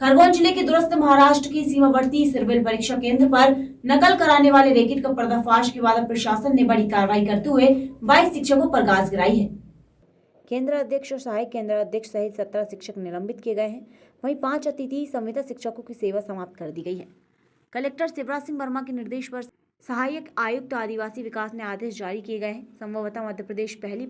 खरगोन जिले के दूरस्थ महाराष्ट्र की सीमावर्ती सिविल परीक्षा केंद्र पर नकल कराने वाले रैकेट का पर्दाफाश के बाद प्रशासन ने बड़ी कार्रवाई करते हुए 22 शिक्षकों पर गाज गिराई है। केंद्र अध्यक्ष और सहायक केंद्र अध्यक्ष सहित 17 शिक्षक निलंबित किए गए हैं। वहीं 5 अतिथि संविदा शिक्षकों की सेवा समाप्त कर दी गई है। कलेक्टर शिवराज सिंह वर्मा के निर्देश पर सहायक आयुक्त आदिवासी विकास ने आदेश जारी किए गए हैं। संभवतः मध्य प्रदेश पहली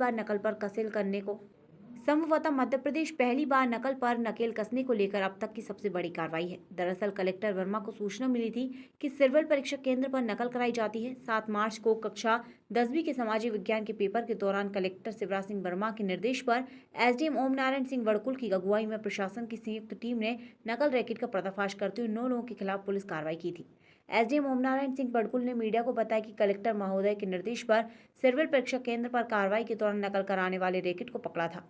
बार नकल पर नकेल कसने को लेकर अब तक की सबसे बड़ी कार्रवाई है। दरअसल कलेक्टर वर्मा को सूचना मिली थी कि सिविल परीक्षा केंद्र पर नकल कराई जाती है। 7 मार्च को कक्षा 10वीं के सामाजिक विज्ञान के पेपर के दौरान कलेक्टर शिवराज सिंह वर्मा के निर्देश पर एसडीएम ओम नारायण सिंह वड़कुल की अगुवाई में प्रशासन की संयुक्त टीम ने नकल रैकेट का पर्दाफाश करते हुए 9 लोगों के खिलाफ पुलिस कार्रवाई की थी। एसडीएम ओम नारायण सिंह वड़कुल ने मीडिया को बताया कि कलेक्टर महोदय के निर्देश पर सिविल परीक्षा केंद्र पर कार्रवाई के दौरान नकल कराने वाले रैकेट को पकड़ा था।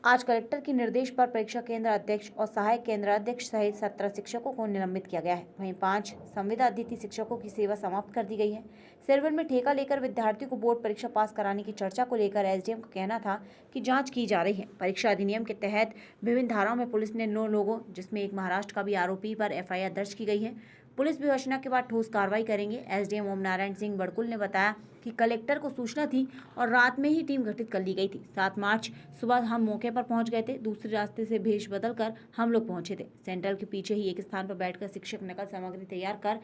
आज कलेक्टर के निर्देश पर परीक्षा केंद्र अध्यक्ष और सहायक केंद्र अध्यक्ष सहित 17 शिक्षकों को निलंबित किया गया है। वहीं 5 संविदा अतिथि शिक्षकों की सेवा समाप्त कर दी गई है। सिविल में ठेका लेकर विद्यार्थियों को बोर्ड परीक्षा पास कराने की चर्चा को लेकर एसडीएम का कहना था कि जांच की जा रही है। परीक्षा अधिनियम के तहत विभिन्न धाराओं में पुलिस ने 9 लोगों जिसमें एक महाराष्ट्र का भी आरोपी पर एफआईआर दर्ज की गई है। पुलिस विवेचना के बाद ठोस कार्रवाई करेंगे। एसडीएम ओम नारायण सिंह वड़कुल ने बताया कि कलेक्टर को सूचना थी और रात में ही टीम गठित कर ली गई थी। 7 मार्च सुबह हम मौके पर पहुंच गए थे। दूसरे रास्ते से भेष बदल कर हम लोग पहुंचे थे। सेंटर के पीछे ही एक स्थान पर बैठकर शिक्षक नकल सामग्री तैयार कर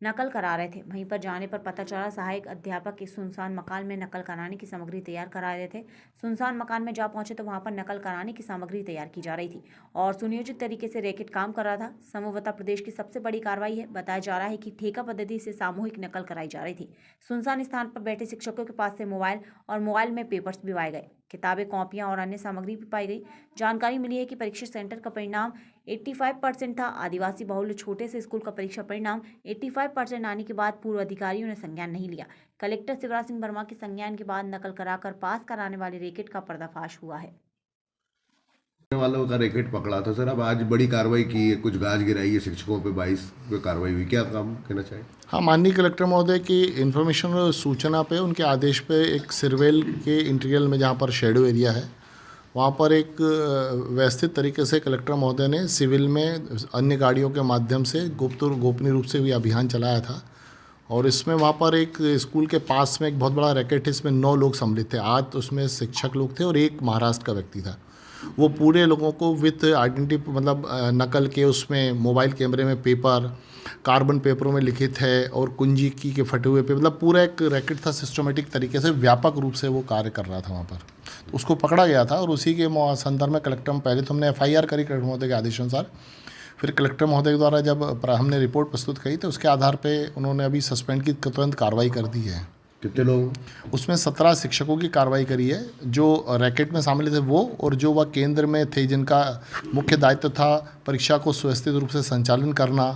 नकल करा रहे थे। वहीं पर जाने पर पता चला सहायक अध्यापक के सुनसान मकान में नकल कराने की सामग्री तैयार करा रहे थे। सुनसान मकान में जा पहुंचे तो वहां पर नकल कराने की सामग्री तैयार की जा रही थी और सुनियोजित तरीके से रैकेट काम कर रहा था। संभवतः प्रदेश की सबसे बड़ी कार्रवाई है। बताया जा रहा है कि ठेका पद्धति से सामूहिक नकल कराई जा रही थी। सुनसान स्थान पर बैठे शिक्षकों के पास से मोबाइल में पेपर्स भी पाए गए, किताबें, कॉपियां और अन्य सामग्री भी पाई गई। जानकारी मिली है कि परीक्षा सेंटर का परिणाम 85% था। आदिवासी बहुल्य छोटे से स्कूल का परीक्षा परिणाम 85% आने के बाद पूर्व अधिकारियों ने संज्ञान नहीं लिया। कलेक्टर शिवराज सिंह वर्मा के संज्ञान के बाद नकल कराकर पास कराने वाले रैकेट का पर्दाफाश हुआ है। वालों का रैकेट पकड़ा था सर। अब आज बड़ी कार्रवाई की है, कुछ गाज गिराई है शिक्षकों पे, 22 पे कार्रवाई हुई। क्या काम कहना चाहिए? हाँ, माननीय कलेक्टर महोदय की इन्फॉर्मेशन और सूचना पे, उनके आदेश पे एक सिरवेल के इंटीरियर में जहाँ पर शेडो एरिया है वहाँ पर एक व्यवस्थित तरीके से कलेक्टर महोदय ने सिविल में अन्य गाड़ियों के माध्यम से गोपनीय रूप से भी अभियान चलाया था और इसमें वहाँ पर एक स्कूल के पास में एक बहुत बड़ा रैकेट है। इसमें 9 लोग सम्मिलित थे। 8 उसमें शिक्षक लोग थे और एक महाराष्ट्र का व्यक्ति था। वो पूरे लोगों को विथ आइडेंटिटी मतलब नकल के उसमें मोबाइल कैमरे में पेपर, कार्बन पेपरों में लिखित है और कुंजी की के फटे हुए पे, मतलब पूरा एक रैकेट था। सिस्टमेटिक तरीके से व्यापक रूप से वो कार्य कर रहा था वहाँ पर। तो उसको पकड़ा गया था और उसी के संदर्भ में कलेक्टर में पहले तो हमने एफआईआर करी कलेक्टर महोदय के आदेशानुसार। फिर कलेक्टर महोदय द्वारा जब हमने रिपोर्ट प्रस्तुत करी तो उसके आधार पर उन्होंने अभी सस्पेंड की तुरंत कार्रवाई कर दी है। कितने लोग? उसमें 17 शिक्षकों की कार्रवाई करी है जो रैकेट में शामिल थे वो, और जो वह केंद्र में थे जिनका मुख्य दायित्व था परीक्षा को सुव्यवस्थित रूप से संचालन करना,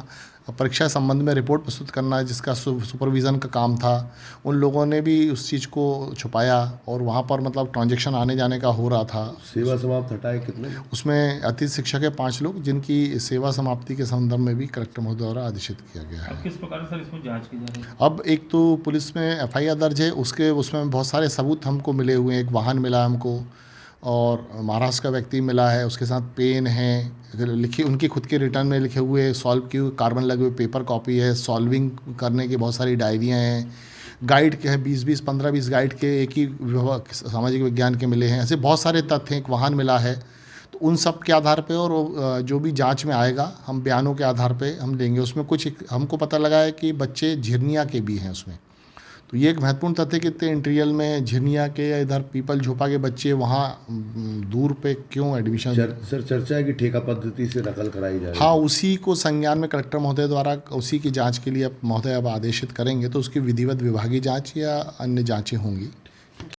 परीक्षा संबंध में रिपोर्ट प्रस्तुत करना, जिसका सुपरविज़न का काम था। उन लोगों ने भी उस चीज़ को छुपाया और वहाँ पर मतलब ट्रांजैक्शन आने जाने का हो रहा था। सेवा समाप्त हटाए कितने? उसमें अतिथि शिक्षक है 5 लोग जिनकी सेवा समाप्ति के संदर्भ में भी कलेक्टर महोदय द्वारा आदेशित किया गया है। अब किस प्रकार सर इसमें जांच की जा रही है? अब एक तो पुलिस में एफआईआर दर्ज है, उसमें बहुत सारे सबूत हमको मिले हुए हैं। एक वाहन मिला हमको और महाराष्ट्र का व्यक्ति मिला है, उसके साथ पेन है लिखी, उनकी खुद के रिटर्न में लिखे हुए सॉल्व की हुई कार्बन लगे हुए पेपर कॉपी है, सॉल्विंग करने की बहुत सारी डायरियाँ हैं, गाइड के हैं 20-20 15-20 गाइड के एक ही सामाजिक विज्ञान के मिले हैं। ऐसे बहुत सारे तथ्य हैं। एक वाहन मिला है। तो उन सब के आधार पे और जो भी जांच में आएगा हम बयानों के आधार पे हम लेंगे। उसमें कुछ हमको पता लगा है कि बच्चे झिरनिया के भी हैं उसमें। तो ये एक महत्वपूर्ण तथ्य कि इतने इंटीरियर में झिरनिया के या इधर पीपल झोपा के बच्चे वहाँ दूर पे क्यों एडमिशन? सर चर्चा है कि ठेका पद्धति से नकल कराई जाए। हाँ, उसी को संज्ञान में कलेक्टर महोदय द्वारा उसी की जांच के लिए अब महोदय अब आदेशित करेंगे तो उसकी विधिवत विभागीय जांच या अन्य जांचें होंगी।